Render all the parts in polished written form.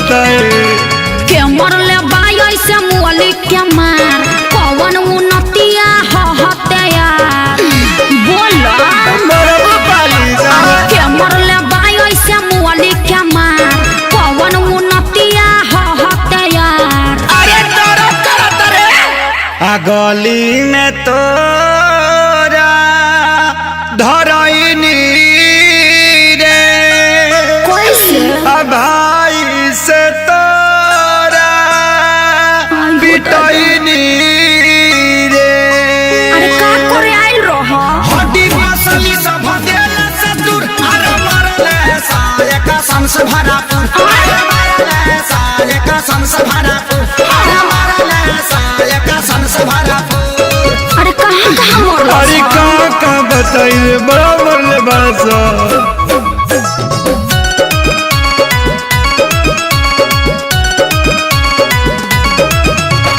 बताए के मरले बाई ऐसे मुअली के मार कौन उन्नतिया हते यार बोलो के मरले बाई ऐसे मुअली के मार कौन उन्नतिया हते यार। अरे गली में तोरा धरैनी रे कैसे भाई से तोरा पिटैनी रे। अरे का करे आइल रह हड्डी मसली सब देला से दूर अरे मरले साले का संस भरापुर अरे मरले साले का संस भरापुर अरे मरले साले का संस भरापुर। अरे कहाँ कहाँ मरल अरे कहाँ बताइए बड़ा मरले बासा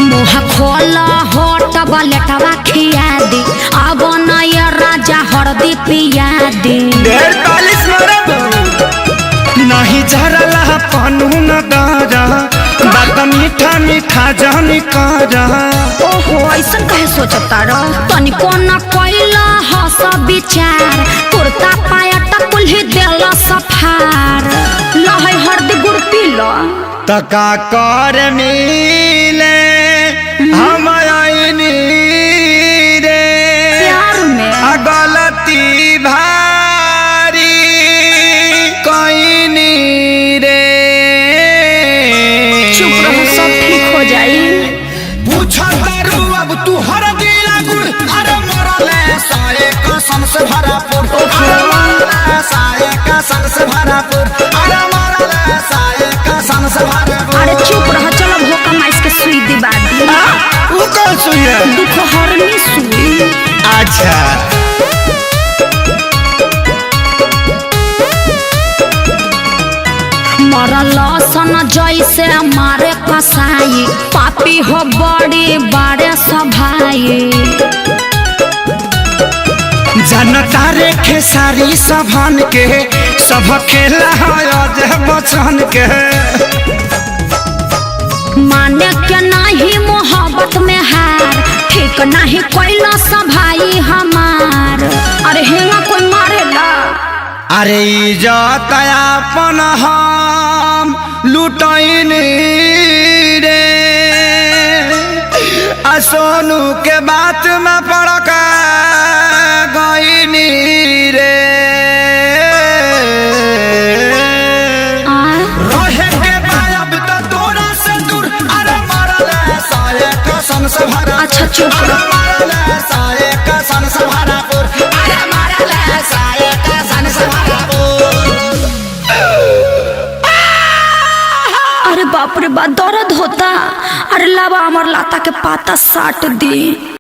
मुँह खोला होट बलेटवा खिया दी अब नया राजा हरदी पिया दी। 45 मरब नहीं झरला पनू न दारा बात मीठा मीठा जानी कारा। ओहो ऐसा कहे सोचता रह तनिको न कोइला हस विचार कुर्ता पाया टकुल्ही देला सफार लहै हरदी गुड़ पीला तका कर मिले हम आईनी रे प्यार में गलती भारी कईनी रे। चुप रहो सब ठीक हो जाई। पूछा करू अब तू हर दिला गुड़ अरे मरले साए का संस भरापुर अरे मरले साए का संस भरापुर अरे मरले साए का संस भरापुर। अरे चुप रहो चलो भोका माइस के सुई दिबा दी। वो कौन सुई है? दुख हरनी सुई। अच्छा मरल सन जैसे मारे कसाई पापी हो बड़ी बारे सभाई जनता रे खेसारी सभन के सब खेला है बचन के माने के नहीं मोहब्बत में हार ठीक नहीं कोइला सभाई हमार। अरे हेंगा कोई मारेला अरे इज्जत अपन हम लुटैनी रे आ सोनू के बात में पड़क गईनी रे। रहे के बायब तो तोरा से दूर अरे मरले साए का संस भरा। अच्छा चुप अरे मरले साए का संस भरापुर अरे मरले साए का संस भरापुर। अरे बाप रे बाप दर्द होता। अरे लावा अमर लाता के पाता साट दी।